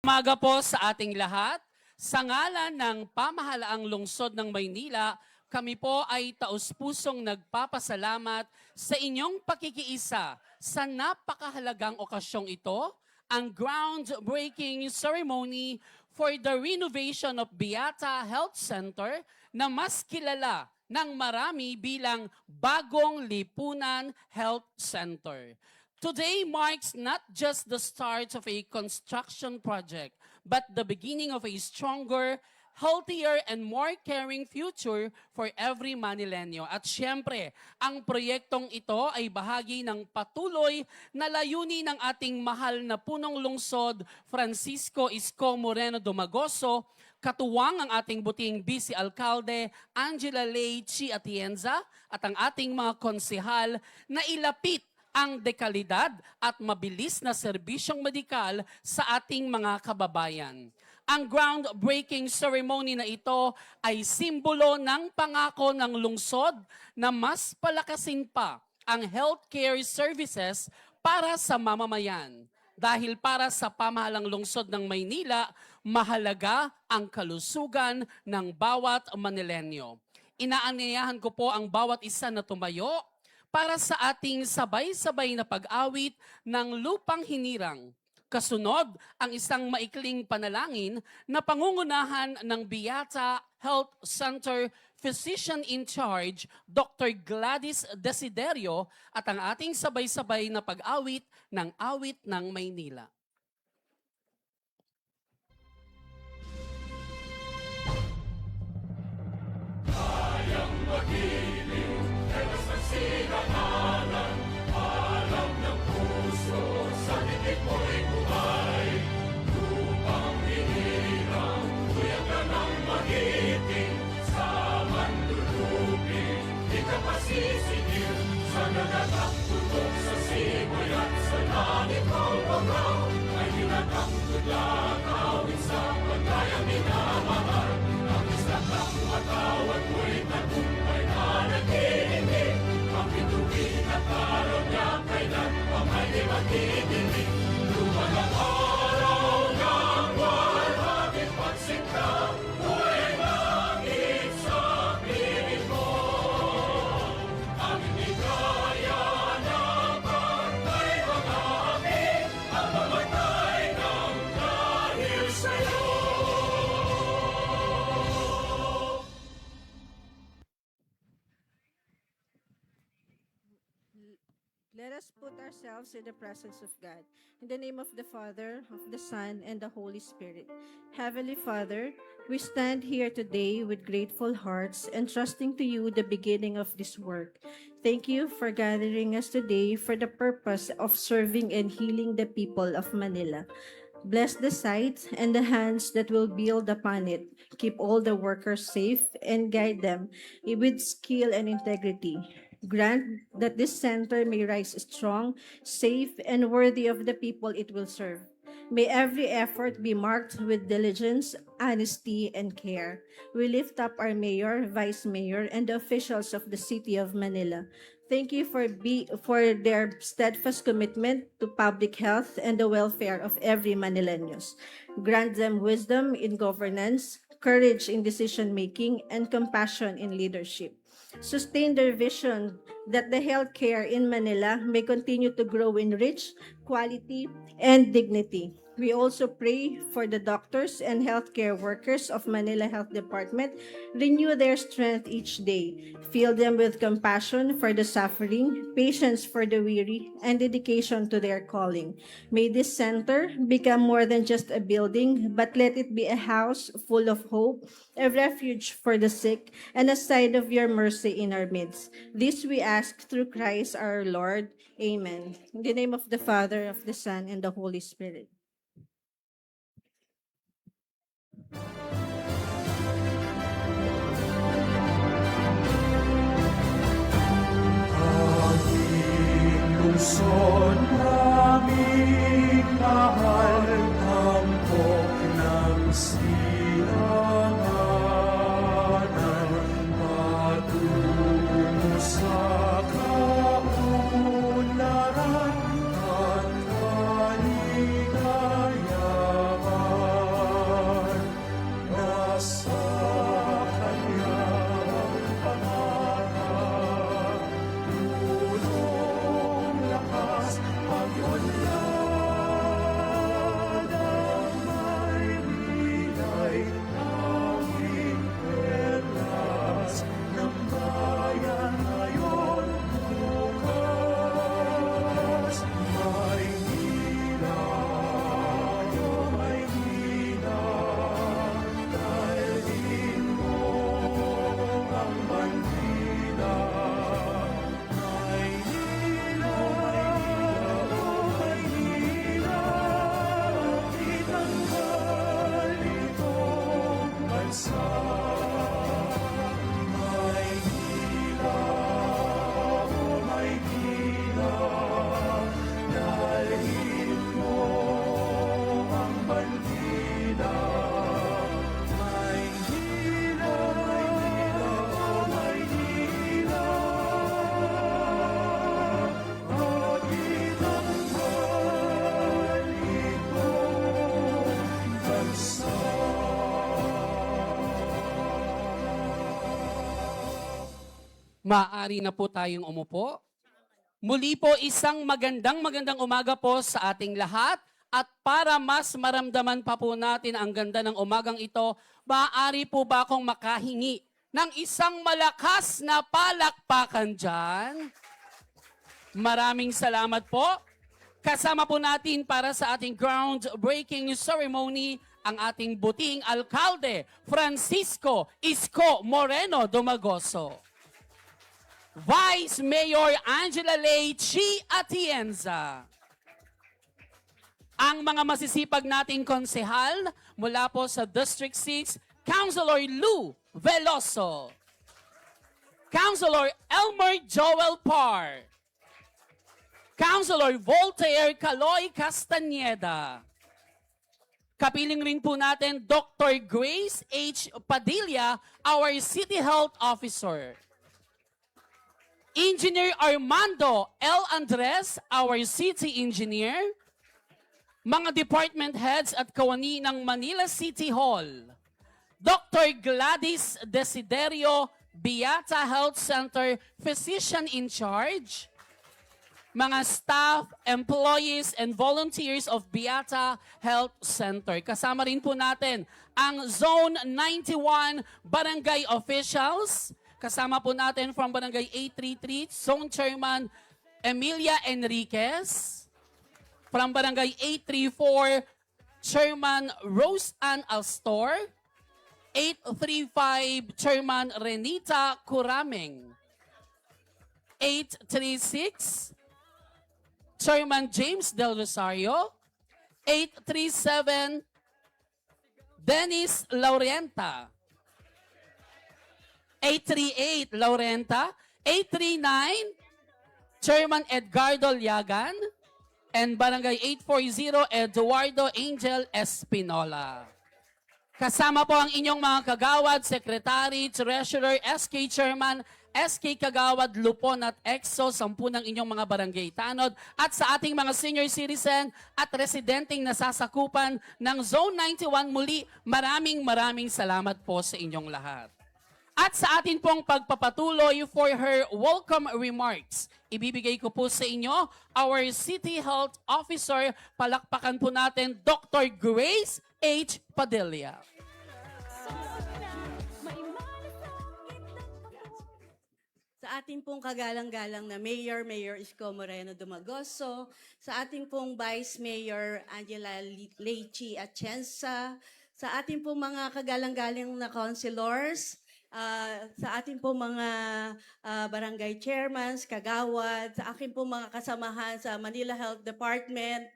Umaga po sa ating lahat. Sa ngalan ng pamahalaang lungsod ng Maynila, kami po ay taus-pusong nagpapasalamat sa inyong pakikiisa sa napakahalagang okasyong ito, ang groundbreaking ceremony for the renovation of Beata Health Center na mas kilala ng marami bilang Bagong Lipunan Health Center. Today marks not just the start of a construction project, but the beginning of a stronger, healthier, and more caring future for every Manileño. At syempre, ang proyektong ito ay bahagi ng patuloy na layunin ng ating mahal na punong lungsod, Francisco Isko Moreno Domagoso, katuwang ang ating buting Vice Alcalde, Angela Ley Chi Atienza, at ang ating mga konsehal na ilapit ang dekalidad at mabilis na serbisyong medikal sa ating mga kababayan. Ang groundbreaking ceremony na ito ay simbolo ng pangako ng lungsod na mas palakasin pa ang healthcare services para sa mamamayan. Dahil para sa pamahalang lungsod ng Maynila, mahalaga ang kalusugan ng bawat Manileño. Inaanyayahan ko po ang bawat isa na tumayo para sa ating sabay-sabay na pag-awit ng lupang hinirang. Kasunod ang isang maikling panalangin na pangungunahan ng Beata Health Center Physician in Charge, Dr. Gladys Desiderio, at ang ating sabay-sabay na pag-awit ng Awit ng Maynila. Kayang magiliw, ewas ng sinakalan, alam ng puso, sa titik mo'y buhay. Lupang hinirang, kuya ka ng magiting, sa manlulupin, di ka pasisigil, sa nagtatagtulog sa simoy at sa langit ang bangaw, ay hinatang tudla, kawin sa pagkayang minamahal, ang isang ng matawad mo'y tagumpay na nag-iimik, ang bituin at araw niya kailan pa may di magdidinig. Lumang ang araw ng walhagin pagsinta, buhay langit sa piling mo. Ang hindi kaya na pagkay mag-aamig, ang mamatay ng dahil sa'yo. Let us put ourselves in the presence of God. In the name of the Father, of the Son, and the Holy Spirit. Heavenly Father, we stand here today with grateful hearts, entrusting to you the beginning of this work. Thank you for gathering us today for the purpose of serving and healing the people of Manila. Bless the site and the hands that will build upon it. Keep all the workers safe and guide them with skill and integrity. Grant that this center may rise strong, safe, and worthy of the people it will serve. May every effort be marked with diligence, honesty, and care. We lift up our mayor, vice mayor, and the officials of the city of Manila. Thank you for their steadfast commitment to public health and the welfare of every Manileños. Grant them wisdom in governance, courage in decision-making, and compassion in leadership. Sustain their vision that the healthcare in Manila may continue to grow in rich, quality, and dignity. We also pray for the doctors and healthcare workers of Manila Health Department. Renew their strength each day. Fill them with compassion for the suffering, patience for the weary, and dedication to their calling. May this center become more than just a building, but let it be a house full of hope, a refuge for the sick, and a sign of your mercy in our midst. This we ask through Christ our Lord. Amen. In the name of the Father, of the Son, and the Holy Spirit. Lungsod naming mahal, tampok ng silanganan, patungo sa kaunlaran at kaligayahan. Maaari na po tayong umupo. Muli po isang magandang umaga po sa ating lahat. At para mas maramdaman pa po natin ang ganda ng umagang ito, maaari po ba akong makahingi ng isang malakas na palakpakan dyan? Maraming salamat po. Kasama po natin para sa ating groundbreaking ceremony ang ating buting alkalde, Francisco Isko Moreno Dumagoso. Vice Mayor Angela Lei Chi Atienza. Ang mga masisipag nating konsehal mula po sa District 6, Councilor Lou Veloso. Councilor Elmer Joel Parr. Councilor Voltaire Caloy Castañeda. Kapiling rin po natin Dr. Grace H. Padilla, our City Health Officer. Engineer Armando L. Andres, our City Engineer. Mga department heads at kawani ng Manila City Hall. Dr. Gladys Desiderio, Beata Health Center Physician in Charge. Mga staff, employees, and volunteers of Beata Health Center. Kasama rin po natin ang Zone 91 Barangay Officials. Kasama po natin from Barangay 833, Zone Chairman Emilia Enriquez. From Barangay 834, Chairman Rose Ann Alstor. 835, Chairman Renita Curameng. 836, Chairman James Del Rosario. 837, Dennis Laurenta. 838, Laurenta. 839, Chairman Edgardo Liagan. And Barangay 840, Eduardo Angel Espinola. Kasama po ang inyong mga kagawad, secretary, treasurer, SK chairman, SK Kagawad, Lupon at EXO, 10 ng inyong mga barangay tanod, at sa ating mga senior citizen at residenteng nasasakupan ng Zone 91, muli maraming salamat po sa inyong lahat. At sa atin pong pagpapatuloy for her welcome remarks, ibibigay ko po sa inyo our City Health Officer. Palakpakan po natin Dr. Grace H. Padilla. Sa ating pong kagalang-galang na Mayor Isko Moreno Dumagoso, sa ating pong Vice Mayor Angela Leichi Atienza, sa ating pong mga kagalang-galang na councilors, sa ating po mga barangay chairmans, kagawad, sa aking po mga kasamahan sa Manila Health Department,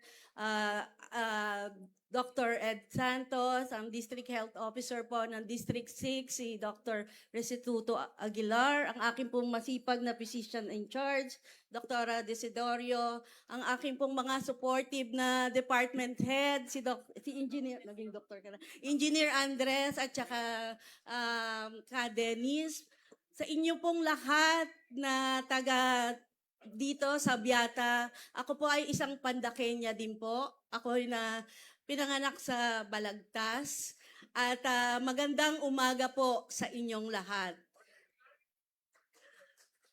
Dr. Ed Santos, ang District Health Officer po ng District 6, si Dr. Restituto Aguilar, ang aking pong masipag na physician in charge, Dr. Desidorio, ang aking pong mga supportive na department head, si Engineer, naging doctor ka na, Engineer Andres at saka ka Dennis, sa inyo pong lahat na taga dito sa Beata, ako po ay isang Pandakenya din po. Ako ay na pinanganak sa Balagtas at magandang umaga po sa inyong lahat.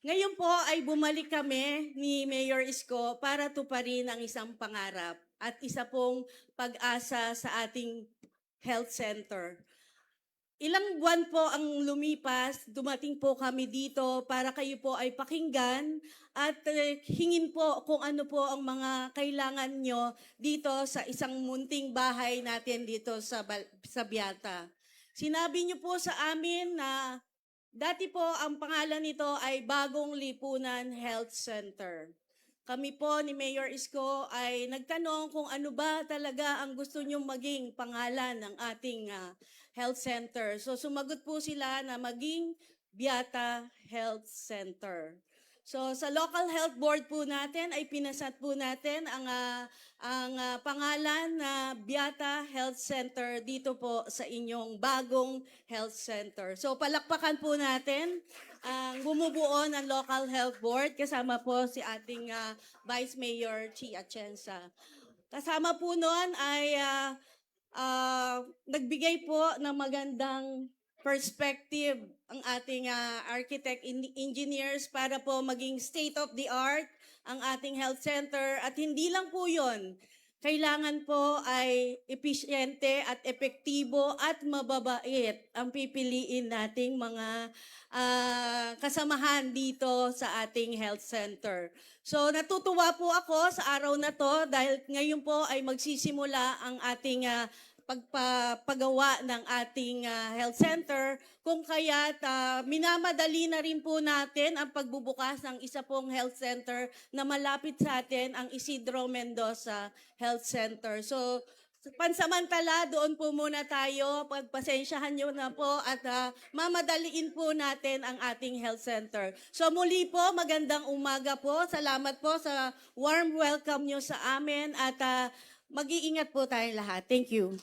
Ngayon po ay bumalik kami ni Mayor Isko para tuparin ang isang pangarap at isa pong pag-asa sa ating health center. Ilang buwan po ang lumipas, dumating po kami dito para kayo po ay pakinggan at hingin po kung ano po ang mga kailangan nyo dito sa isang munting bahay natin dito sa Beata. Sinabi nyo po sa amin na dati po ang pangalan nito ay Bagong Lipunan Health Center. Kami po ni Mayor Isko ay nagtanong kung ano ba talaga ang gusto nyong maging pangalan ng ating health center. So sumagot po sila na maging Beata Health Center. So sa local health board po natin ay pinasat po natin ang pangalan na Beata Health Center dito po sa inyong bagong health center. So palakpakan po natin ang bumubuo ng local health board, kasama po si ating Vice Mayor Chi Atienza. Kasama po noon ay nagbigay po ng magandang perspective ang ating architect engineers para po maging state of the art ang ating health center. At hindi lang po yun, kailangan po ay episyente at epektibo at mababait ang pipiliin nating mga kasamahan dito sa ating health center. So natutuwa po ako sa araw na to dahil ngayon po ay magsisimula ang ating pagpapagawa ng ating health center, kung kaya't minamadali na rin po natin ang pagbubukas ng isa pong health center na malapit sa atin, ang Isidro Mendoza Health Center. So, pansamantala, doon po muna tayo, pagpasensyahan nyo na po at mamadaliin po natin ang ating health center. So muli po, magandang umaga po. Salamat po sa warm welcome nyo sa amin at mag-iingat po tayong lahat. Thank you.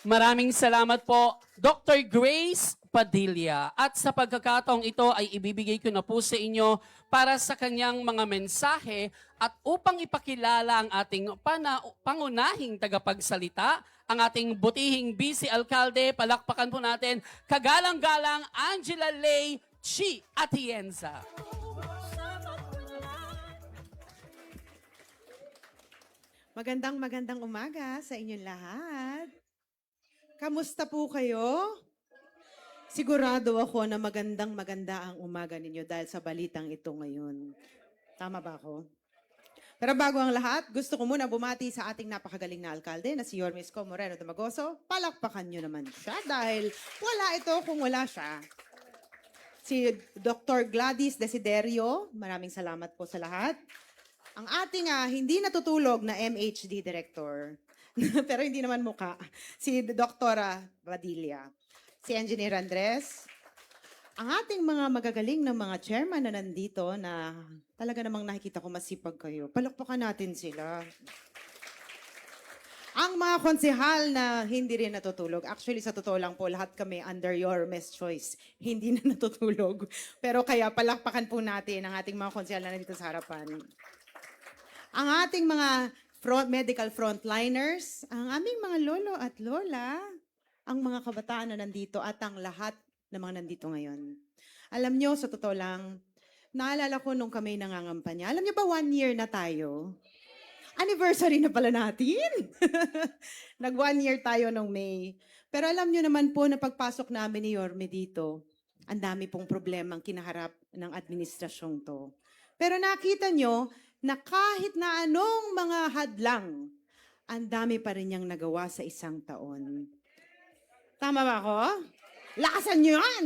Maraming salamat po, Dr. Grace Padilla. At sa pagkakataong ito ay ibibigay ko na po sa inyo para sa kanyang mga mensahe at upang ipakilala ang ating pangunahing tagapagsalita, ang ating butihing Vice Alcalde. Palakpakan po natin, kagalang-galang Angela Lay Chi Atienza. Magandang umaga sa inyong lahat. Kamusta po kayo? Sigurado ako na maganda ang umaga ninyo dahil sa balitang ito ngayon. Tama ba ako? Pero bago ang lahat, gusto ko muna bumati sa ating napakagaling na alkalde na si Yorme Isko Moreno Dumagoso. Palakpakan nyo naman siya dahil wala ito kung wala siya. Si Dr. Gladys Desiderio, maraming salamat po sa lahat. Ang ating hindi natutulog na MHD Director, pero hindi naman muka, si Dr. Padilla, si Engineer Andres, ang ating mga magagaling na mga chairman na nandito na talaga namang nakikita ko masipag kayo. Palakpakan natin sila. Ang mga konsehal na hindi rin natutulog. Actually, sa totoo lang po, lahat kami under your best choice. Hindi na natutulog. Pero kaya palakpakan po natin ang ating mga konsehal na nandito sa harapan. Ang ating mga medical frontliners, ang aming mga lolo at lola, ang mga kabataan na nandito at ang lahat ng mga nandito ngayon. Alam nyo, sa totoo lang, naalala ko nung kami nangangampanya. Alam nyo ba 1 year na tayo? Anniversary na pala natin. Nag 1 year tayo nung May. Pero alam nyo naman po na pagpasok namin ni Yorme dito, ang dami pong problemang kinaharap ng administrasyong to. Pero nakita nyo na kahit na anong mga hadlang, ang dami pa rin niyang nagawa sa isang taon. Tama ba ako? Lakasan nyo yan!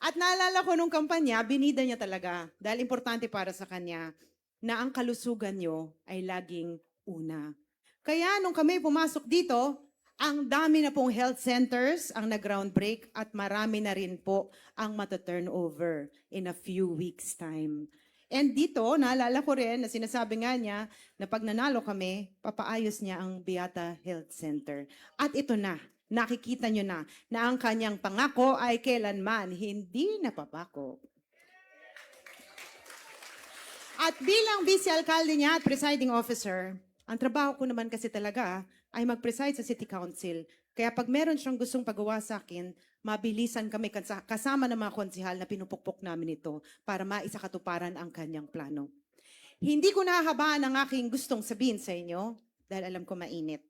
At naalala ko nung kampanya, binida niya talaga dahil importante para sa kanya na ang kalusugan nyo ay laging una. Kaya nung kami pumasok dito, ang dami na pong health centers ang nag-groundbreak at marami na rin po ang mata-turnover in a few weeks' time. And dito, naalala ko rin na sinasabi nga niya na pag nanalo kami, papaayos niya ang Beata Health Center. At ito na, nakikita nyo na ang kanyang pangako ay kailanman hindi napapako. At bilang Vice Alcalde niya at Presiding Officer, ang trabaho ko naman kasi talaga ay mag-preside sa City Council. Kaya pag meron siyang gustong pagawa sa akin, mabilisan kami kasama ng mga konsihal na pinupukpok namin ito para maisakatuparan ang kanyang plano. Hindi ko nahahabaan ang aking gustong sabihin sa inyo dahil alam ko mainit.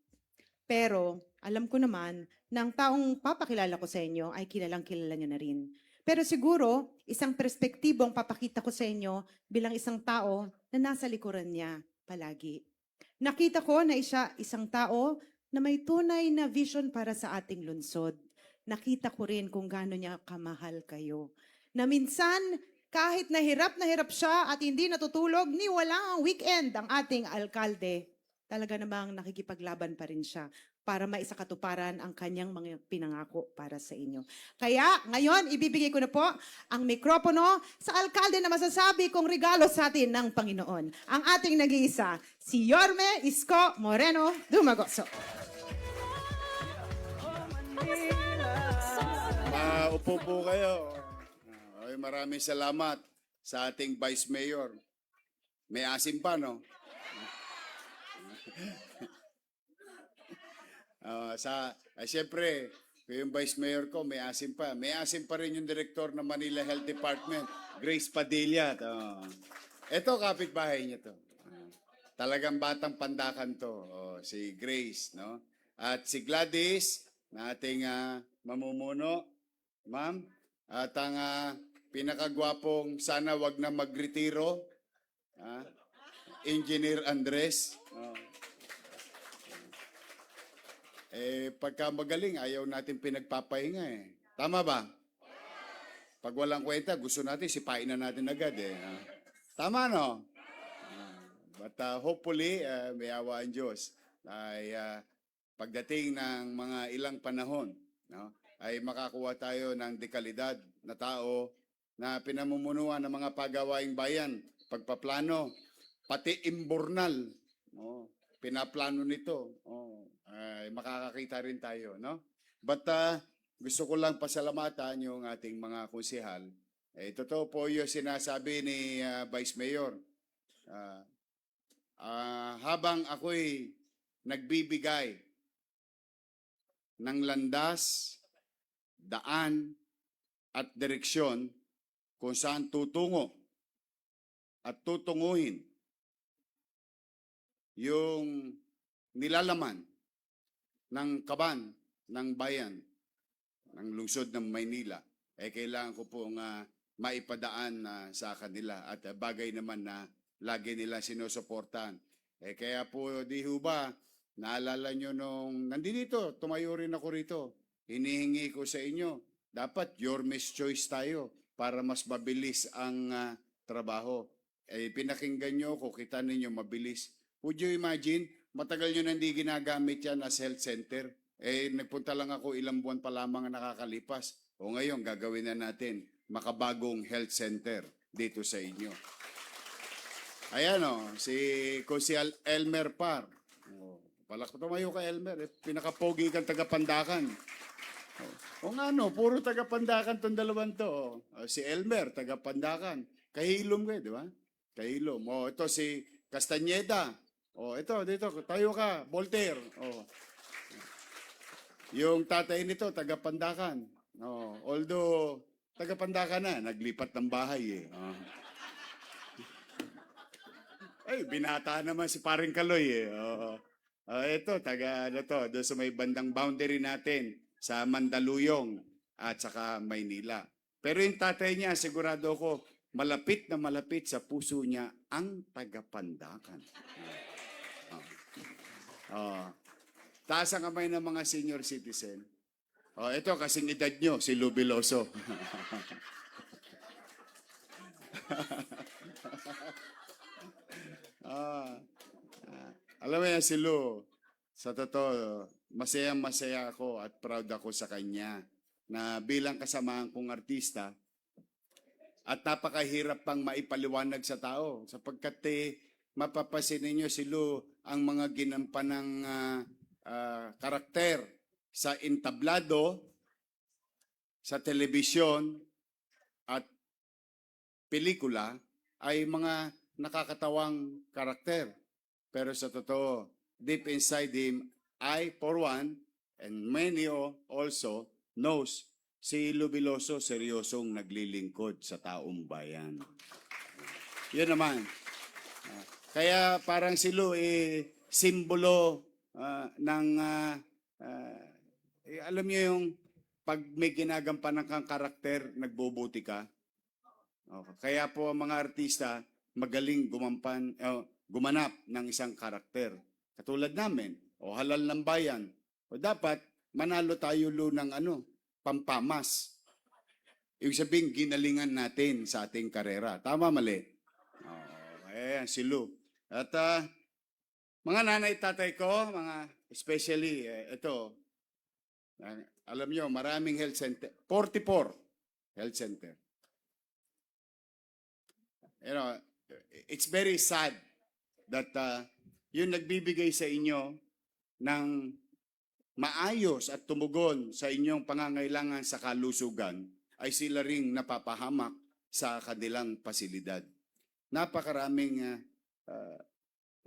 Pero alam ko naman na ang taong papakilala ko sa inyo ay kilalang-kilala nyo na rin. Pero siguro, isang perspektibong papakita ko sa inyo bilang isang tao na nasa likuran niya palagi. Nakita ko na isang tao na may tunay na vision para sa ating lungsod. Nakita ko rin kung gaano niya kamahal kayo. Na minsan, kahit na hirap siya at hindi natutulog, ni walang weekend ang ating alkalde, talaga namang nakikipaglaban pa rin siya para maisakatuparan ang kanyang mga pinangako para sa inyo. Kaya ngayon, ibibigay ko na po ang mikropono sa alkalde na masasabi kong regalo sa atin ng Panginoon. Ang ating nag-iisa, si Yorme Isko Moreno Dumagoso. Upo po kayo. Okay, maraming salamat sa ating Vice Mayor. May asim pa, no? Siyempre, yung Vice Mayor ko, may asim pa. May asim pa rin yung Director ng Manila Health Department, Grace Padilla. Ito, kapitbahay niya to. Talagang batang pandakan to, si Grace, no? At si Gladys, na ating mamumuno, ma'am. At ang pinakagwapong sana wag na magretiro, Engineer Andres. Pagka magaling, ayaw natin pinagpapahinga eh. Tama ba? Pag walang kwenta, gusto natin, sipain na natin agad eh. Tama, no? But hopefully, may awa ang Diyos ay pagdating ng mga ilang panahon, no, ay makakuha tayo ng dekalidad na tao na pinamumunuan ng mga pagawaing bayan, pagpaplano, pati imbornal, no, pinaplano nito, ay makakakita rin tayo, no? But gusto ko lang pasalamatan yung ating mga konsehal. Totoo po yung sinasabi ni Vice Mayor. Habang ako'y nagbibigay ng landas, daan, at direksyon kung saan tutungo at tutunguhin yung nilalaman ng kaban ng bayan ng lungsod ng Maynila, kailangan ko pong maipadaan sa kanila at bagay naman na lagi nila sinusuportahan. Kaya po, di ho ba, naalala nyo nung nandito, tumayo rin ako rito, hinihingi ko sa inyo, dapat your miss choice tayo para mas mabilis ang trabaho. Pinakinggan nyo ko, kita ninyo mabilis. Would you imagine, matagal nyo na hindi ginagamit yan as health center. Nagpunta lang ako ilang buwan pa lamang nakakalipas. O ngayon, gagawin na natin makabagong health center dito sa inyo. Ayan si Konsehal Elmer Par. Palak tumayo ka, Elmer. Pinakapogi kang taga-Pandakan. O nga puro taga-Pandakan tong dalawang to. Si Elmer, taga-Pandakan. Kahilom kayo, di ba? Kahilom. Ito si Castañeda. Ito, dito, tayo ka, Voltaire. Yung tatay nito, taga-Pandakan. Although, taga-Pandakan na, naglipat ng bahay eh. Binata naman si Paring Kaloy eh. Ito, doon sa may bandang boundary natin sa Mandaluyong at saka Maynila. Pero yung tatay niya, sigurado ko, malapit na malapit sa puso niya ang taga-Pandakan. Taas ang kamay ng mga senior citizen. Ito, kasing edad nyo, si Lou Veloso. Alam mo yan si Lou, sa totoo, masaya ako at proud ako sa kanya na bilang kasamahan kong artista at napakahirap pang maipaliwanag sa tao sapagkat mapapasin ninyo si Lou ang mga ginampanang karakter sa entablado, sa telebisyon at pelikula ay mga nakakatawang karakter. Pero sa totoo, deep inside him, I, for one, and many also, knows si Lou Veloso seryosong naglilingkod sa taong bayan. Yun naman. Kaya parang si Lou, simbolo ng, alam niyo yung pag may ginagampanan kang karakter, nagbobuti ka. Kaya po ang mga artista, magaling gumanap ng isang karakter. Katulad namin, halal ng bayan. Dapat manalo tayo ng pampamas. Ibig sabihin, ginalingan natin sa ating karera. Tama, mali? Ayan, si Lou. At mga nanay tatay ko, especially ito, alam nyo, maraming health center. 44 health center. It's very sad that yung nagbibigay sa inyo ng maayos at tumugon sa inyong pangangailangan sa kalusugan ay sila ring napapahamak sa kanilang pasilidad. Napakaraming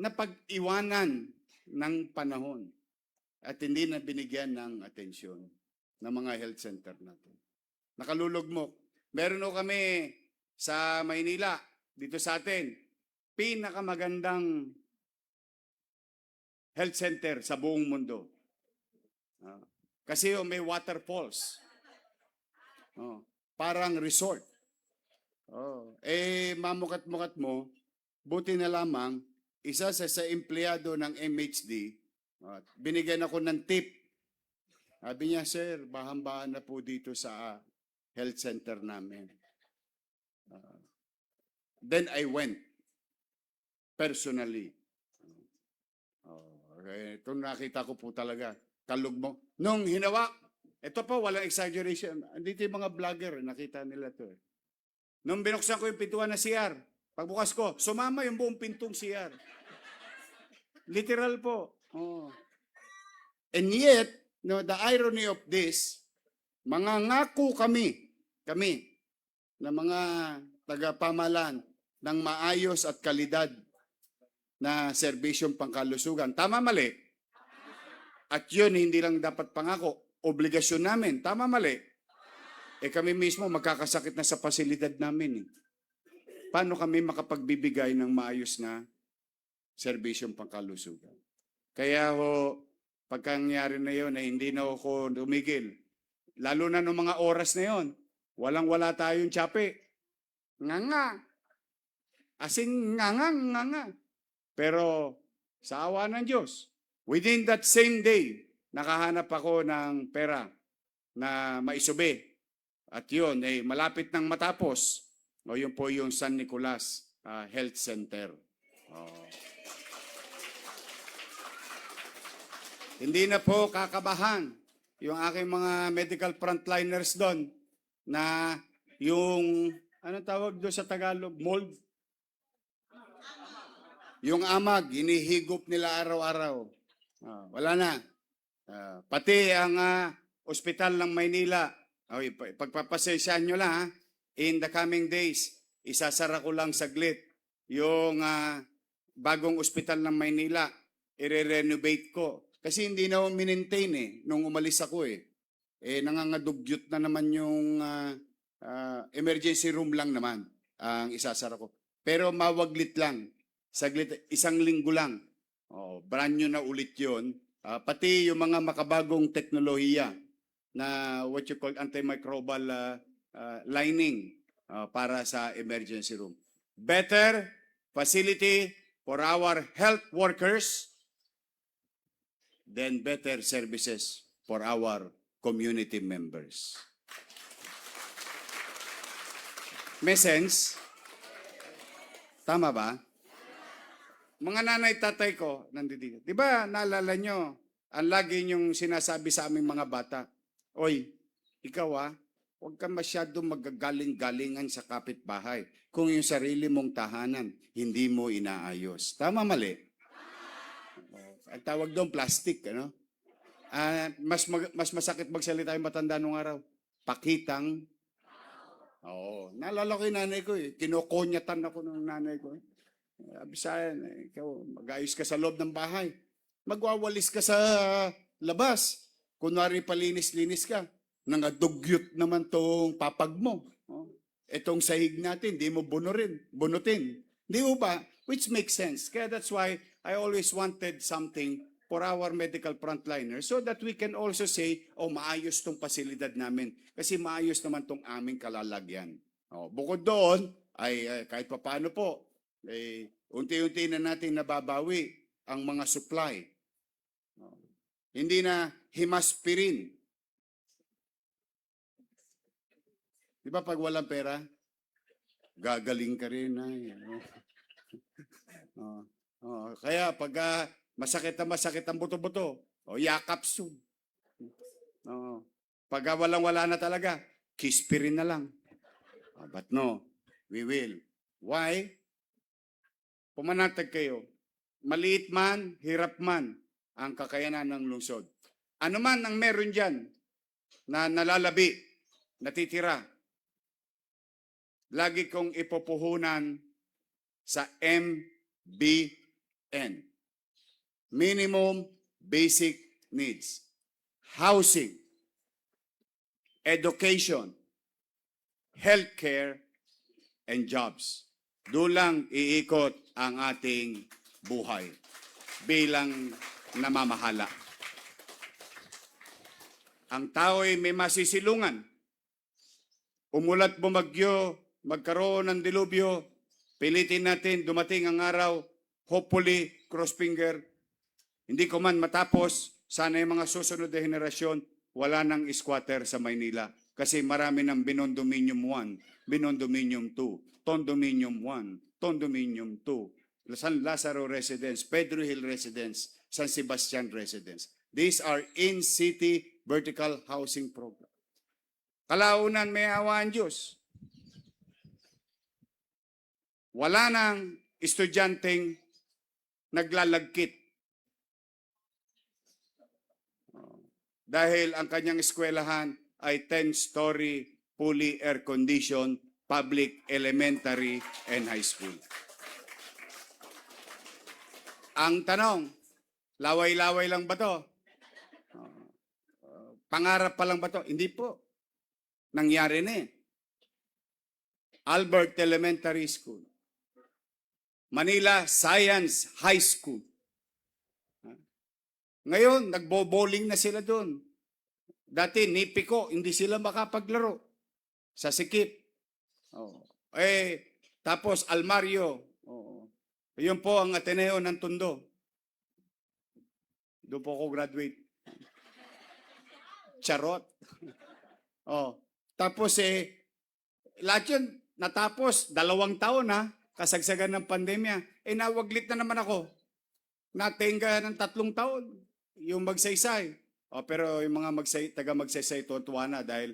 napag-iwanan ng panahon at hindi na binigyan ng atensyon. ng mga health center natin. Nakalulugmok. Meron o kami sa Maynila, dito sa atin, pinakamagandang health center sa buong mundo. Kasi may waterfalls. Parang resort. Mamukat-mukat mo, buti na lamang, isa sa empleyado ng MHD, binigyan ako ng tip. Sabi niya, sir, bahan-bahan na po dito sa health center namin. Then I went personally. Okay. Ito nakita ko po talaga, kalugmok. Nung hinawa, ito po, walang exaggeration. Andito yung mga vlogger, nakita nila to. Nung binuksan ko yung pintuan na CR, pagbukas ko, sumama yung buong pintong CR. Literal po. And yet, the irony of this, mga ngako kami, na mga tagapamalan ng maayos at kalidad na serbisyong pangkalusugan. Tama, mali? At yun, hindi lang dapat pangako, obligasyon namin. Tama, mali? Kami mismo magkakasakit na sa pasilidad namin. Paano kami makapagbibigay ng maayos na serbisyong pangkalusugan? Kaya pagkangyari na yun, hindi na ako tumigil. Lalo na noong mga oras na yun, walang-wala tayong tsape. Nga. Asing nga. Pero sa awa ng Diyos, within that same day, nakahanap ako ng pera na maisubi. At yun, malapit nang matapos. Yun po yung San Nicolas Health Center. Hindi na po kakabahan yung aking mga medical frontliners doon na yung, anong tawag doon sa Tagalog? Mold? Yung amag, hinihigop nila araw-araw. Wala na. Pati ang ospital ng Maynila, pagpapasensyaan nyo lang, in the coming days, isasara ko lang saglit yung bagong ospital ng Maynila, i-renovate ko. Kasi hindi na ako minentain nung umalis ako nangangadugyot na naman yung emergency room lang naman ang isasara ko. Pero mawaglit lang. Saglit, isang linggo lang. Brand new na ulit yun. Pati yung mga makabagong teknolohiya na what you call antimicrobial lining para sa emergency room. Better facility for our health workers, then better services for our community members. May sense? Tama ba? Mga nanay, tatay ko, nandito. Di ba, naalala nyo, ang lagi nyong sinasabi sa aming mga bata, oy, ikaw huwag ka masyadong magagaling-galingan sa kapitbahay kung yung sarili mong tahanan, hindi mo inaayos. Tama, mali? Ang tawag doon, plastic, ano? Mas masakit magsalita yung matanda nung araw. Pakitang. Naalala ko yung nanay ko Kinokonyatan ako ng nanay ko Abisayan, ikaw, mag-ayos ka sa loob ng bahay. Magwawalis ka sa labas. Kunwari palinis-linis ka. Nangadugyot naman tong papag mo. Itong sahig natin, di mo bunutin. Di mo ba? Which makes sense. Kaya that's why I always wanted something for our medical frontliners so that we can also say, maayos tong pasilidad namin. Kasi maayos naman tong aming kalalagyan. Bukod doon, ay kahit papaano po, unti-unti na natin nababawi ang mga supply. Hindi na himaspirin. Di ba pag walang pera, gagaling ka rin. Kaya pag masakit ang buto-buto, yakap soon. Pag walang-wala na talaga, kispirin na lang. But no, we will. Why? Pumanatag kayo. Maliit man, hirap man ang kakayanan ng lungsod. Ano man ang meron dyan na nalalabi, natitira, lagi kong ipupuhunan sa MBN. Minimum Basic Needs. Housing, education, healthcare, and jobs. Doon lang iikot ang ating buhay bilang namamahala. Ang tao'y may masisilungan. Umulat bumagyo, magkaroon ng dilubyo, pilitin natin dumating ang araw, hopefully, cross finger, hindi ko man matapos, sana yung mga susunod na henerasyon, wala nang squatter sa Maynila. Kasi marami ng Binondominium 1, Binondominium 2, Condominium 1, Condominium 2, San Lazaro Residence, Pedro Hill Residence, San Sebastian Residence. These are in-city vertical housing program. Kalaunan may awa ang Diyos. Wala nang estudyanteng naglalagkit. Dahil ang kanyang eskwelahan ay 10-story, fully air-conditioned, public elementary and high school. Ang tanong, laway-laway lang ba to? Pangarap pa lang ba to? Hindi po. Nangyari na eh. Albert Elementary School. Manila Science High School. Ngayon, nagbo-bowling na sila doon. Dati, Nipico, hindi sila makapaglaro. Sa Sikip. Tapos Almario. Yun po ang Ateneo ng Tondo. Doon po ako graduate. Charot. Tapos lahat yun natapos, 2 taon kasagsagan ng pandemya. Nawaglit na naman ako. Natenga ng 3 taon. Yung magsaysay. Pero yung mga taga-magsaysay, tuwa na dahil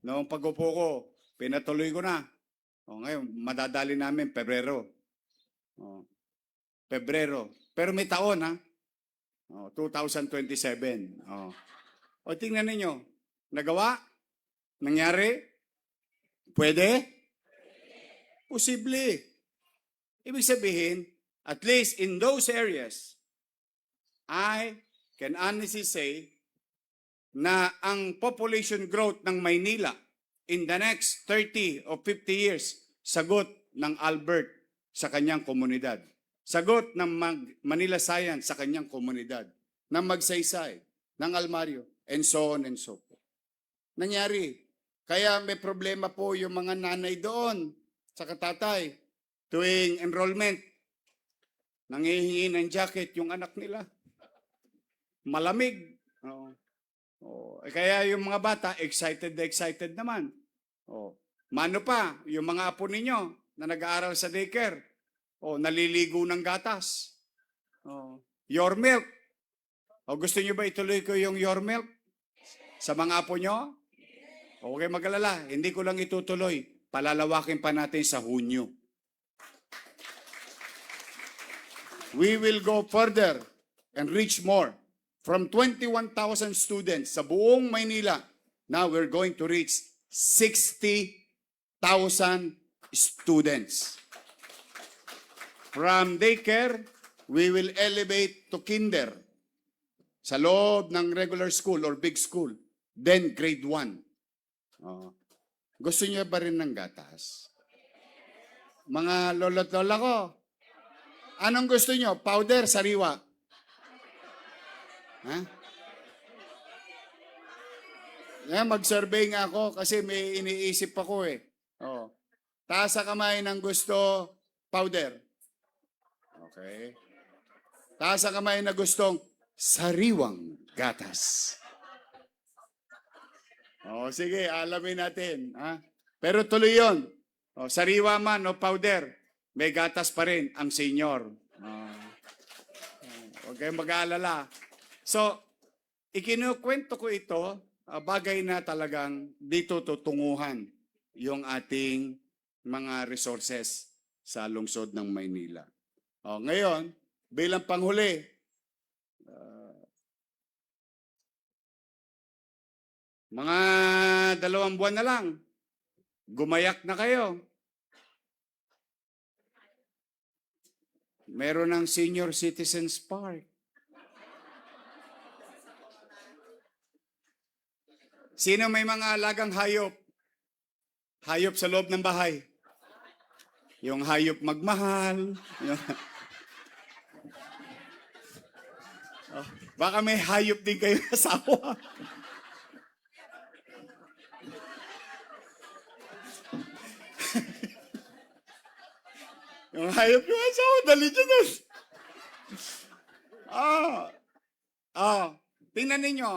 noong pag-upo ko, pinatuloy ko na. Ngayon, madadali namin, Pebrero. Pebrero. Pero may taon, 2027. Tingnan ninyo. Nagawa? Nangyari? Pwede? Posible. Ibig sabihin, at least in those areas, I can honestly say na ang population growth ng Maynila in the next 30 or 50 years, sagot ng Albert sa kanyang komunidad. Sagot ng Manila Science sa kanyang komunidad. Ng Magsaysay, ng Almario, and so on and so forth. Nangyari. Kaya may problema po yung mga nanay doon sa katatay. Tuwing enrollment, nangihingi ng jacket yung anak nila. Malamig. Kaya yung mga bata, excited naman. Mano pa, yung mga apo ninyo na nag-aaral sa daycare, naliligo ng gatas. Your milk. Gusto nyo ba ituloy ko yung your milk sa mga apo nyo? Okay, mag-alala. Hindi ko lang itutuloy. Palalawakin pa natin sa Hunyo. We will go further and reach more. From 21,000 students sa buong Maynila, now we're going to reach 60,000 students. From daycare, we will elevate to kinder sa loob ng regular school or big school. Then grade 1. Gusto niyo ba rin ng gatas? Mga lolo't lola ko, anong gusto niyo? Powder, sariwa? Mag-survey nga ako kasi may iniisip ako eh. Taas sa kamay ng gusto, powder. Okay. Taas sa kamay na gustong sariwang gatas. Sige, alamin natin. Pero tuloy yun. Sariwa man o powder, may gatas pa rin ang senior. Huwag kayong mag-aalala. So, ikinukwento ko ito, bagay na talagang dito tutunguhan yung ating mga resources sa lungsod ng Maynila. Ngayon, bilang panghuli, mga 2 buwan na lang, gumayak na kayo. Meron ng Senior Citizens Park. Sino may mga alagang hayop? Hayop sa loob ng bahay. Yung hayop magmahal. Oh, baka may hayop din kayo asawa. Yung hayop yung asawa, dali dyan. Tingnan ninyo.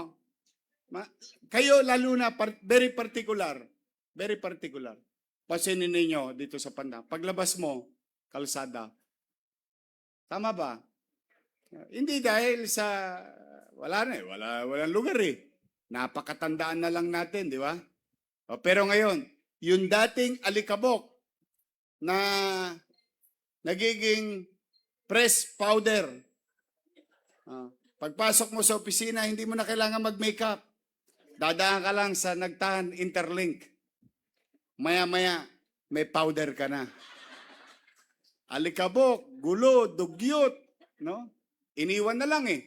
Kayo lalo na, very particular. Very particular. Pasinin ninyo dito sa Panda. Paglabas mo, kalsada. Tama ba? Hindi dahil sa, wala na eh, walang lugar eh. Napakatandaan na lang natin, di ba? Pero ngayon, yung dating alikabok na nagiging press powder. Pagpasok mo sa opisina, hindi mo na kailangan mag-makeup. Dadaan ka lang sa Nagtahan Interlink. Maya-maya, may powder ka na. Alikabok, gulo, dugyot, no? Iniwan na lang eh.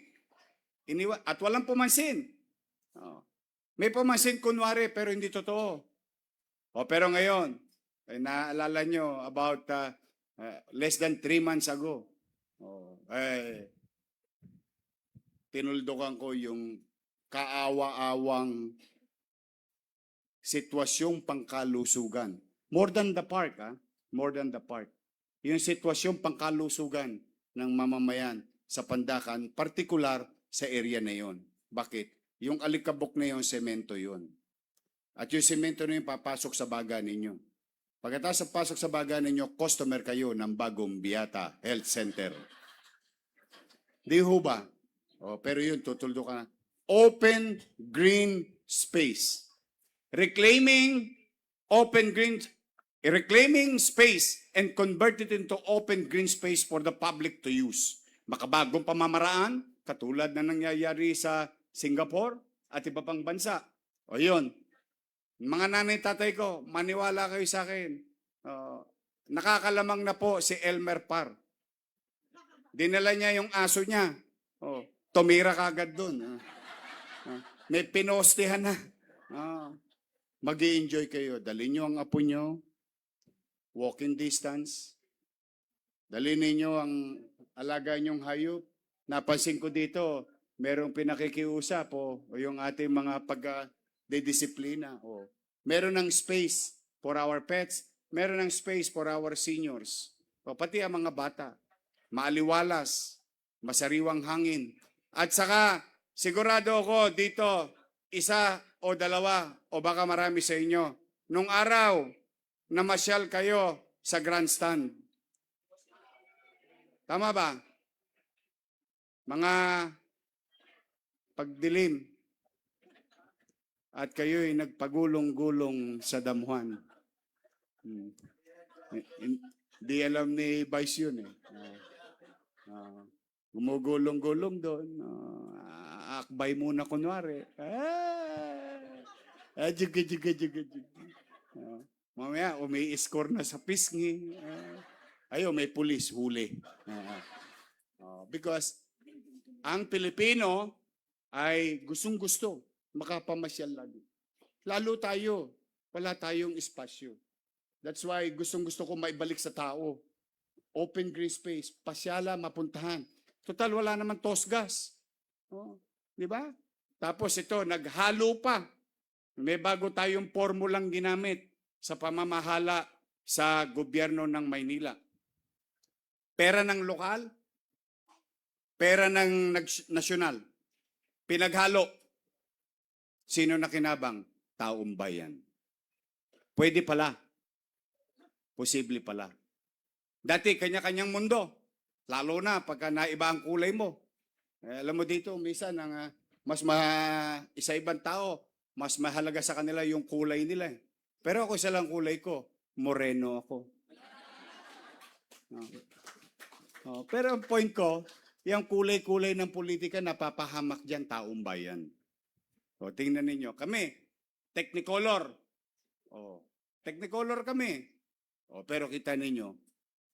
Iniwan, at walang pumansin. May pumansin kunwari, pero hindi totoo. Pero ngayon, naalala nyo about less than 3 months ago, tinuldukan ko yung kaawa-awang sitwasyong pangkalusugan. More than the park, more than the park. Yung sitwasyong pangkalusugan ng mamamayan sa Pandacan, partikular sa area na yon. Bakit? Yung alikabok na yon, semento yon. At yung semento na yun, papasok sa baga ninyo. Pagkatapos sa pasok sa baga ninyo, customer kayo ng bagong Biata Health Center. Di ho ba? Pero yun, tutuldo ka na. Open green space. Reclaiming space and convert it into open green space for the public to use. Makabagong pamamaraan, katulad na nangyayari sa Singapore at iba pang bansa. O yun, mga nanay tatay ko, maniwala kayo sa akin. Nakakalamang na po si Elmer Par. Dinala niya yung aso niya. Tumira kagad dun. May pinostehan na. Mag-i-enjoy kayo. Dali nyo ang apo nyo. Walking distance. Dali ninyo ang alaga nyong hayop. Napansin ko dito, merong pinakikiusap yung ating mga pag-didisiplina. Meron ng space for our pets. Meron ng space for our seniors. Pati ang mga bata. Maaliwalas. Masariwang hangin. At saka, sigurado ako dito, 1 o 2 o baka marami sa inyo, nung araw na masyal kayo sa grandstand. Tama ba? Mga pagdilim at kayo'y nagpagulong-gulong sa damuhan. Di alam ni Vice yun eh. Gumugulong-gulong doon. Akbay muna kunwari. Mamaya, umi-score na sa pisngi. May pulis, huli. Because ang Pilipino ay gustong-gusto makapamasyal lagi. Lalo tayo, wala tayong espasyo. That's why gustong-gusto ko maibalik sa tao. Open green space, pasyala, mapuntahan. Total, wala naman tosgas. Di ba? Tapos ito, naghalo pa. May bago tayong formulang ginamit sa pamamahala sa gobyerno ng Maynila. Pera ng lokal, pera ng nasyonal. Pinaghalo. Sino na kinabang? Taong bayan. Pwede pala. Posible pala. Dati, kanya-kanyang mundo. Lalo na pagka naiba ang kulay mo. Alam mo dito, minsan, isa-ibang tao, mas mahalaga sa kanila yung kulay nila. Pero ako isa lang kulay ko, moreno ako. Pero ang point ko, yung kulay-kulay ng politika, napapahamak dyan taong bayan. Tingnan ninyo, kami, Technicolor. Technicolor kami. Pero kita ninyo,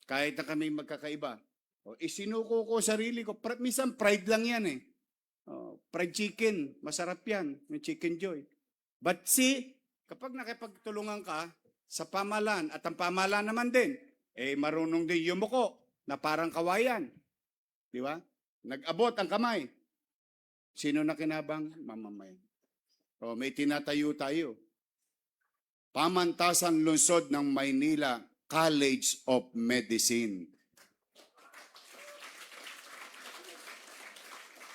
kahit na kami magkakaiba, isinuko ko sarili ko. Minsan pride lang yan eh. Fried chicken, masarap yan. Yung chicken joy. But see, kapag nakipagtulungan ka sa pamahalaan at ang pamahalaan naman din, marunong din yumuko na parang kawayan. Di ba? Nag-abot ang kamay. Sino na kinabang? Mamamayan. O, may tinatayo tayo. Pamantasan Lungsod ng Maynila College of Medicine.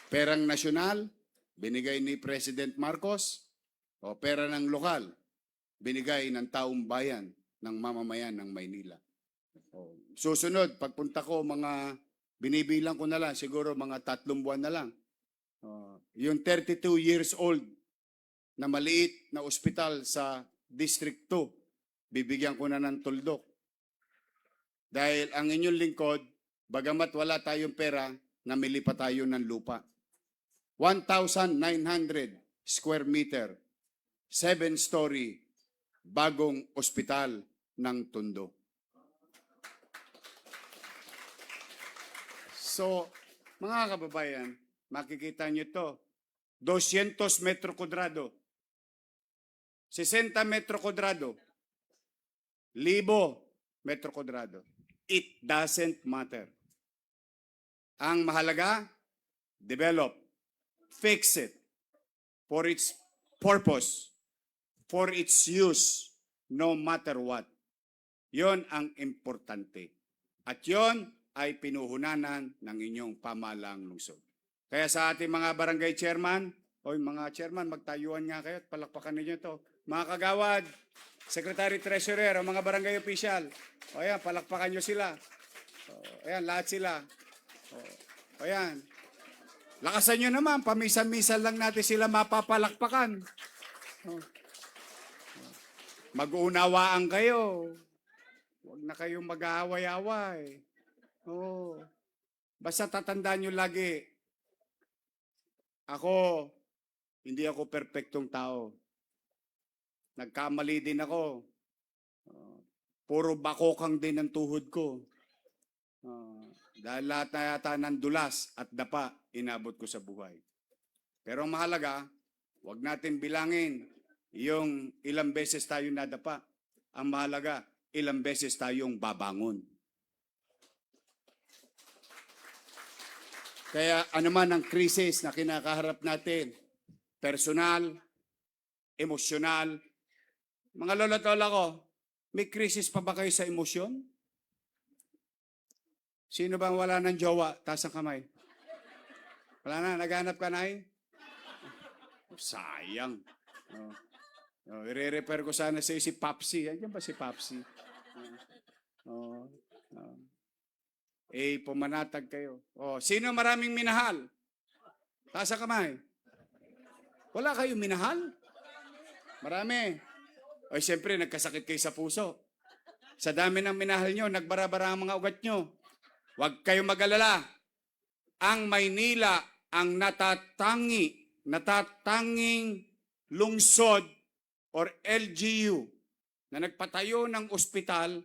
Perang nasyonal, binigay ni President Marcos, o pera ng lokal, binigay ng taong bayan ng mamamayan ng Maynila. O, susunod, pagpunta ko, binibilang ko na lang, siguro mga 3 buwan na lang. Yung 32 years old na maliit na ospital sa District 2, bibigyan ko na ng tuldok. Dahil ang inyong lingkod, bagamat wala tayong pera, namili pa tayo ng lupa. 1,900 square meter, 7-story, bagong ospital ng Tondo. So, mga kababayan, makikita nyo to, 200 metro kudrado, 60 metro kudrado, 1,000 metro kudrado. It doesn't matter. Ang mahalaga, develop, fix it for its purpose, for its use, no matter what. Yon ang importante. At yon ay pinuhunanan ng inyong pamahalaang lungsod. Kaya sa ating mga barangay chairman, mga chairman, magtayuan nga kayo at palakpakan ninyo ito. Mga kagawad, secretary treasurer, o mga barangay official, ayan, palakpakan nyo sila. Ayan, lahat sila. Ayan. Lakasan nyo naman, pamisan-misan lang natin sila mapapalakpakan. Mag-uunawaan kayo. Huwag na kayong mag-aaway-away. Basta tatandaan nyo lagi, hindi ako perpektong tao. Nagkamali din ako. Puro bakokang din ang tuhod ko. Dahil lahat na yata ng dulas at dapa, inabot ko sa buhay. Pero ang mahalaga, huwag natin bilangin yung ilang beses tayo nadapa. Ang mahalaga, ilang beses tayong babangon. Kaya anuman ang krisis na kinakaharap natin, personal, emosyonal, mga lolo-lola ko, may krisis pa ba kayo sa emosyon? Sino bang wala ng jowa? Taas ang kamay. Wala na, naghanap ka na eh? Sayang. I-refer ko sana sa si Papsi. Andiyan ba si Papsi? Pumanatag kayo. Sino maraming minahal? Taas ang kamay. Wala kayong minahal? Marami. Siyempre, nagkasakit kayo sa puso. Sa dami ng minahal nyo, nagbara-bara ang mga ugat nyo. Huwag kayong mag-alala. Ang Maynila ang natatanging lungsod or LGU na nagpatayo ng ospital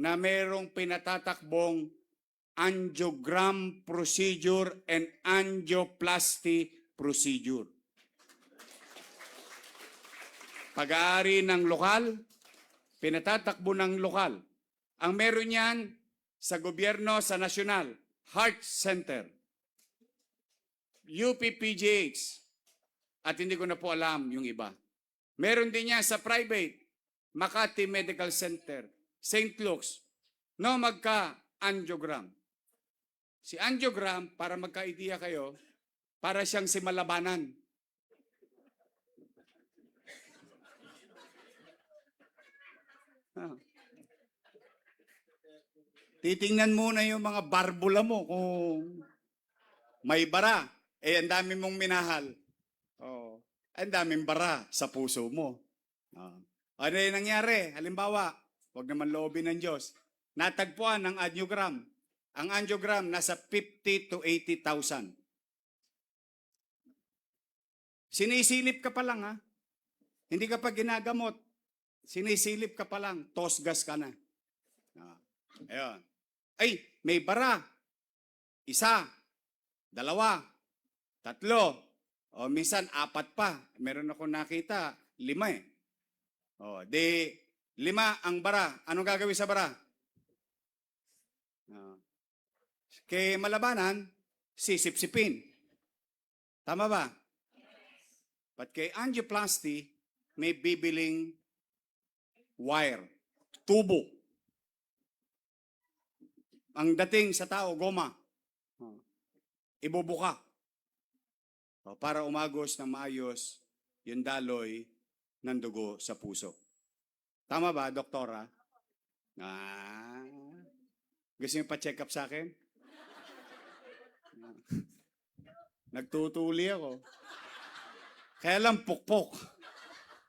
na mayroong pinatatakbong angiogram procedure and angioplasty procedure. Pag-aari ng lokal, pinatatakbo ng lokal. Ang meron yan sa gobyerno, sa nasyonal, Heart Center, UPPGH, at hindi ko na po alam yung iba. Meron din yan sa private, Makati Medical Center, St. Luke's, no magka-angiogram. Si angiogram, para magka-idea kayo, para siyang si Malabanan. Titingnan muna yung mga barbula mo kung may bara. Ang dami mong minahal. Ang daming bara sa puso mo. Ano yung nangyari? Halimbawa, huwag naman loobin ng Diyos. Natagpuan ng angiogram. Ang angiogram nasa 50 to 80,000. Sinisilip ka pa lang ha. Hindi ka pa ginagamot. Sinisilip ka pa lang. Tosgas ka na. Ayun. May bara. 1, 2, 3. O minsan 4 pa. Meron ako nakita, 5 eh. Oh, di 5 ang bara. Anong gagawin sa bara? Oh. Kay malabanan, sisip-sipin. Tama ba? But kay angioplasty, may bibiling wire, tubo. Ang dating sa tao, goma. Oh. Ibubuka. Oh, para umagos ng maayos yung daloy ng dugo sa puso. Tama ba, doktora? Gusto niyo pa-check up sa akin? Nagtutuli ako. Kaya lang pukpok.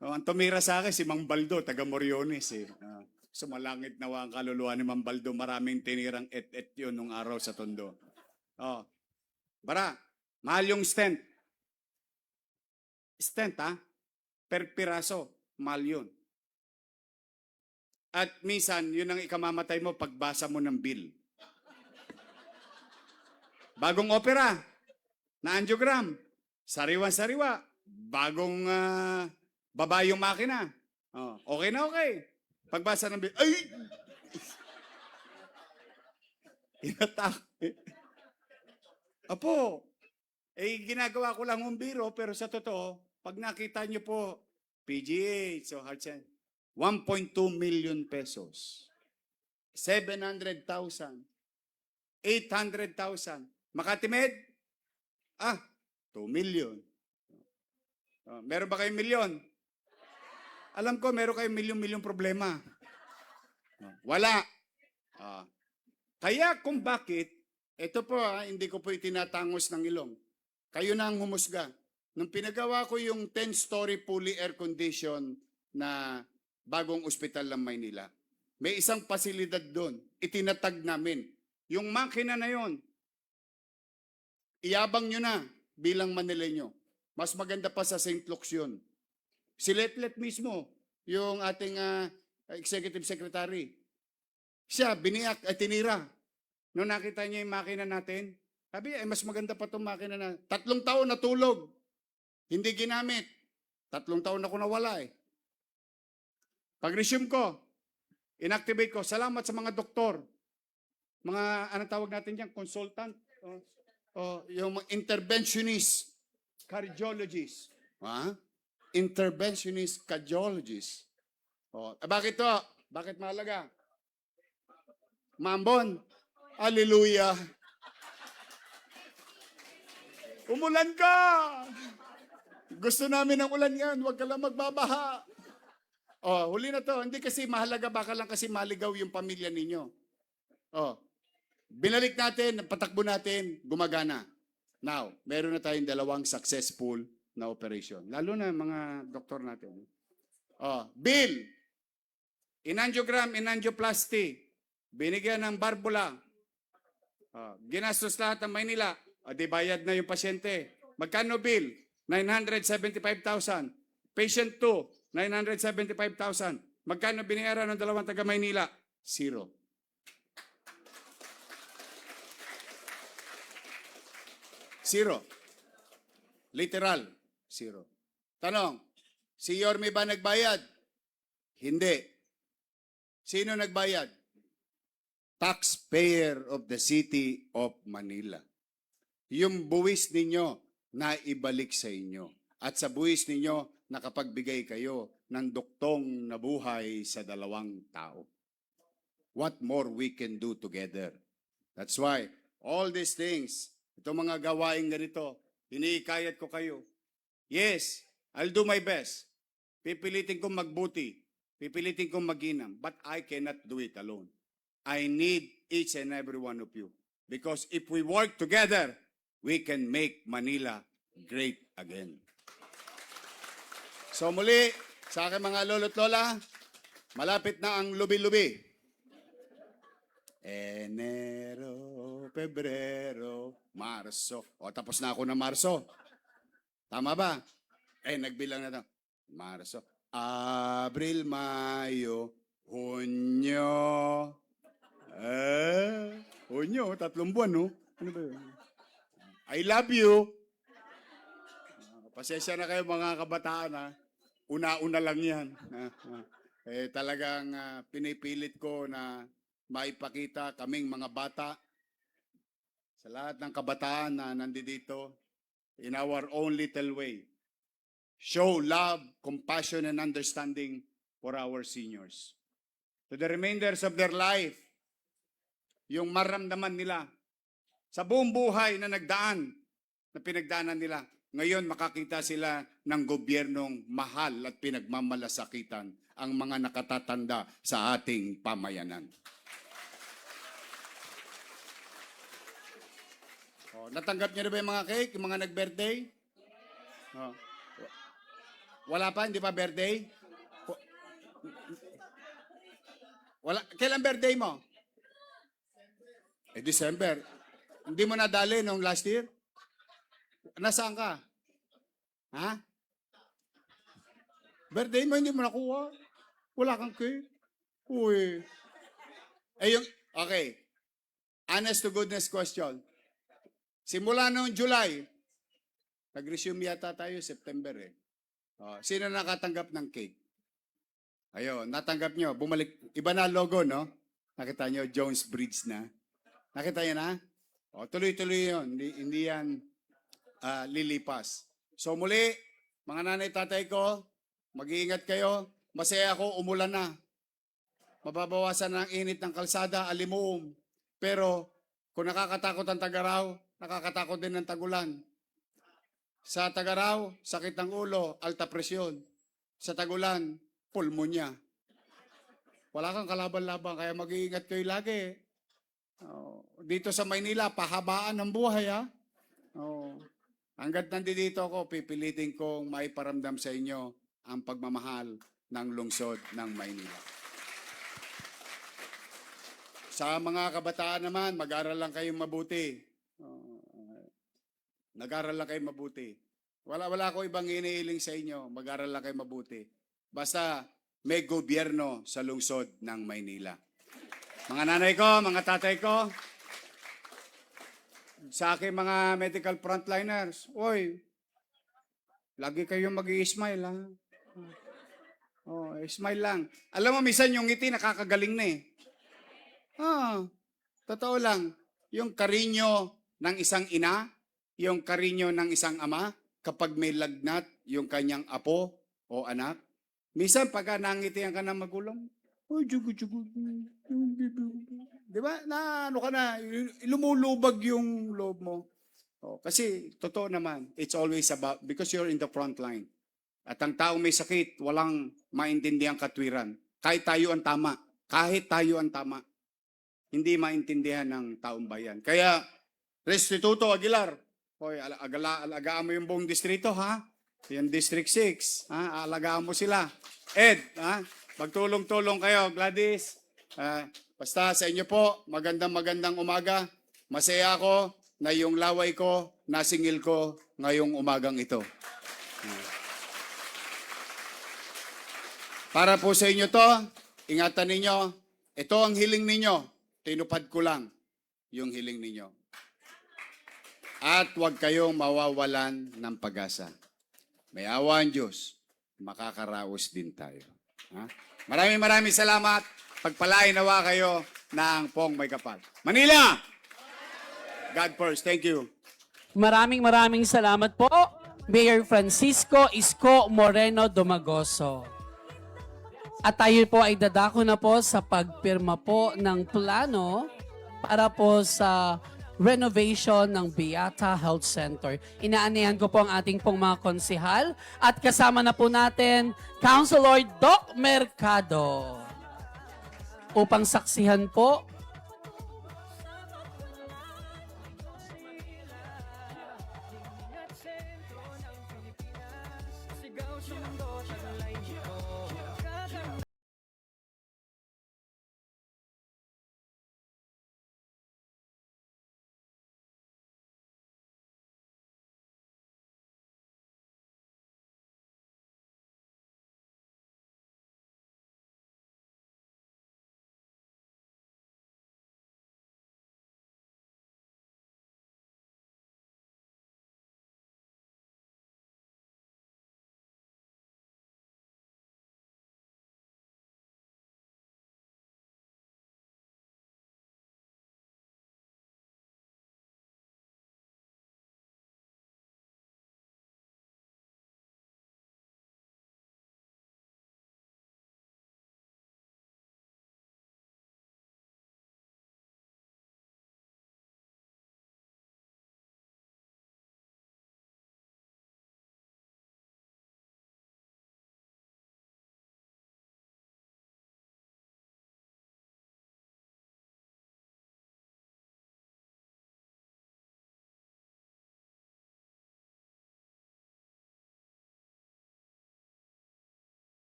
Ang tumira sa akin si Mang Baldo, taga Moriones eh. Sumalangit nawa ang kaluluwa ni Mang Baldo. Maraming tinirang et-et yun nung araw sa Tondo. Oh. Bara, mahal yung stent. Stent ha? Per piraso, mahal yun. At minsan, yun ang ikamamatay mo pagbasa mo ng bill. Bagong opera, na angiogram, sariwa-sariwa, bagong baba yung makina. Oh, okay na okay. Pagbasa ng bill, ay! Inatak. Apo, ginagawa ko lang yung biro, pero sa totoo, pag nakita nyo po, PGH, so heart science, 1.2 million pesos. 700,000. 800,000. Makati Med? 2 million. Meron ba kayong milyon? Alam ko, meron kayong milyon-milyon problema. Wala. Kaya kung bakit, ito po hindi ko po itinatangos ng ilong. Kayo na ang humusga. Nung pinagawa ko yung 10-story fully air-conditioned na bagong ospital ng Maynila, may isang pasilidad doon. Itinatag namin. Yung makina na yon, iyabang nyo na bilang Manileño. Mas maganda pa sa St. Luke's yun. Si Letlet mismo, yung ating executive secretary, siya, biniyak at tinira. Noong nakita niya yung makina natin, sabi, mas maganda pa itong makina na. 3 taon natulog. Hindi ginamit. 3 taon ako nawala eh. Pag-resume ko, inactivate ko, salamat sa mga doktor. Mga, anong tawag natin dyan? Consultant? Yung mga interventionist, cardiologist. Interventionist cardiologist. Bakit to? Bakit mahalaga? Mambon. Hallelujah. Umulan ka! Gusto namin ng ulan yan. Huwag ka lang magbabaha. Huli na to. Hindi kasi mahalaga, baka lang kasi maligaw yung pamilya ninyo. Binalik natin, patakbo natin, gumagana. Now, meron na tayong 2 successful na operation. Lalo na mga doktor natin. Bill, inangiogram, inangioplasty, binigyan ng barbula, ginastos lahat ng Maynila, di bayad na yung pasyente. Magkano bill? 975,000. Patient 2, 975,000. Magkano binayaran ng 2 taga Maynila? 0. Zero. Literal. 0. Tanong, si Yorme ba nagbayad? Hindi. Sino nagbayad? Taxpayer of the City of Manila. Yung buwis ninyo na ibalik sa inyo. At sa buwis ninyo, nakapagbigay kayo ng duktong na buhay sa 2 tao. What more we can do together? That's why all these things, itong mga gawain ganito, iniikayat ko kayo. Yes, I'll do my best. Pipilitin kong magbuti. Pipilitin kong maginam. But I cannot do it alone. I need each and every one of you. Because if we work together, we can make Manila great again. So muli, sa aking mga lolo't lola, malapit na ang lubi-lubi. Enero, Pebrero, Marso. Tapos na ako ng Marso. Tama ba? Nagbilang na ito. Marso, Abril, Mayo, Hunyo. Hunyo, 3 buwan, no? Ano ba yun? I love you. Pasensya na kayo mga kabataan, ha? una-una lang yan. Talagang pinipilit ko na maipakita kaming mga bata sa lahat ng kabataan na nandito in our own little way. Show love, compassion, and understanding for our seniors. To the remainders of their life, yung maramdaman nila sa buong buhay na nagdaan, na pinagdaanan nila, ngayon makakita sila ng gobyernong mahal at pinagmamalasakitan ang mga nakatatanda sa ating pamayanan. Natanggap niyo na ba yung mga cake, yung mga nag-birthday? Wala pa, hindi pa birthday? Wala. Kailan birthday mo? December. Hindi mo nadali nung last year? Nasaan ka? Ha? Birthday mo, hindi mo nakuha? Wala kang cake? Uy. Okay. Honest to goodness question. Simula noong July, nag-resume yata tayo September eh. Sino nakatanggap ng cake? Ayun, natanggap nyo. Bumalik. Iba na logo, no? Nakita nyo, Jones Bridge na. Nakita nyo na? Tuloy-tuloy yun. Hindi yan lilipas. So muli, mga nanay tatay ko, mag-iingat kayo. Masaya ako, umulan na. Mababawasan ng init ng kalsada, alimuum. Pero kung nakakatakot ang Tagaraw, nakakatakot din ng tagulan. Sa Tagaraw, sakit ng ulo, alta presyon. Sa tagulan, pulmonya. Wala kang kalaban-laban, kaya mag-iingat kayo lagi. Dito sa Maynila, pahabaan ng buhay, ha? Hanggat nandito ako, pipilitin kong maiparamdam sa inyo ang pagmamahal ng lungsod ng Maynila. Sa mga kabataan naman, mag-aral lang kayong mabuti. Nag-aral lang kayong mabuti. Wala ko ibang iniiling sa inyo. Mag-aral lang kayong mabuti. Basta may gobyerno sa lungsod ng Maynila. Mga nanay ko, mga tatay ko, sa aking mga medical frontliners, oy, lagi kayong mag-i-smile, ha? Smile lang. Alam mo, minsan yung ngiti nakakagaling na eh. Totoo lang. Yung karinyo ng isang ina, yung karinyo ng isang ama, kapag may lagnat yung kanyang apo o anak, minsan pagka nangitian ka ng magulang, di ba? Ano ka na, lumulubag yung loob mo. Kasi, totoo naman, it's always about, because you're in the front line. At ang taong may sakit, walang maintindihan katwiran. Kahit tayo ang tama, hindi maintindihan ng taong bayan. Kaya, Restituto Aguilar, alagaan mo yung buong distrito, ha? Yung District 6, ha? Alagaan mo sila. Ed, ha? Magtulong-tulong kayo, Gladys. Basta sa inyo po, magandang umaga. Masaya ako na yung laway ko, nasingil ko ngayong umagang ito. Para po sa inyo to, ingatan ninyo, ito ang hiling ninyo. Tinupad ko lang yung hiling ninyo. At huwag kayong mawawalan ng pag-asa. May awa ang Diyos, makakaraos din tayo. Maraming salamat. Pagpalain nawa kayo ng Pong May Kapal. Manila! God first. Thank you. Maraming salamat po, Mayor Francisco Isko Moreno Domagoso. At tayo po ay dadako na po sa pagpirma po ng plano para po sa renovation ng Beata Health Center. Inaanihan ko po ang ating pong mga konsihal at kasama na po natin Councilor Doc Mercado upang saksihan po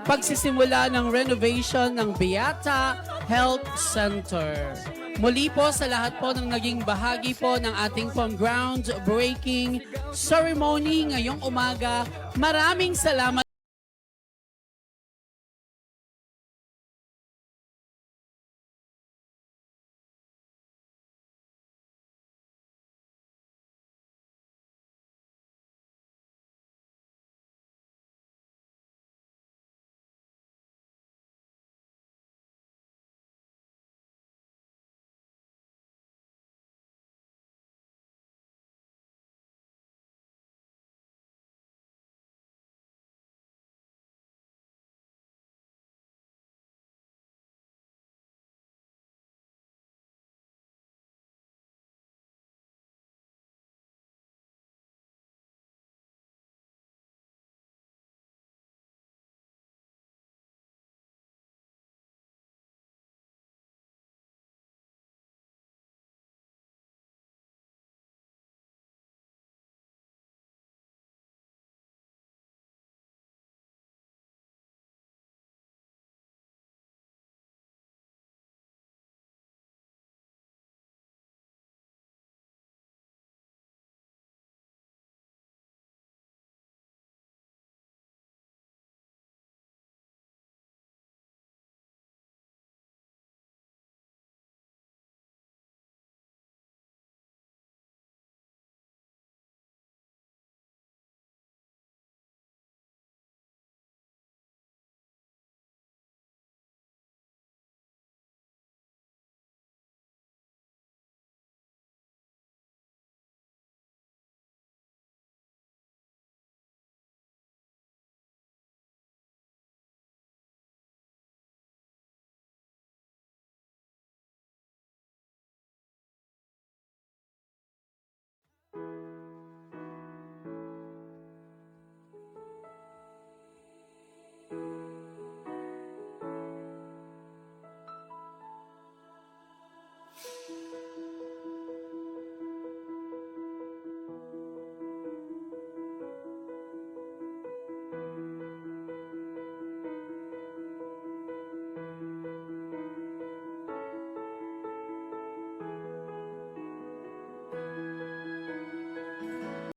pagsisimula ng renovation ng Beata Health Center. Muli po sa lahat po ng naging bahagi po ng ating pong groundbreaking ceremony ngayong umaga, maraming salamat.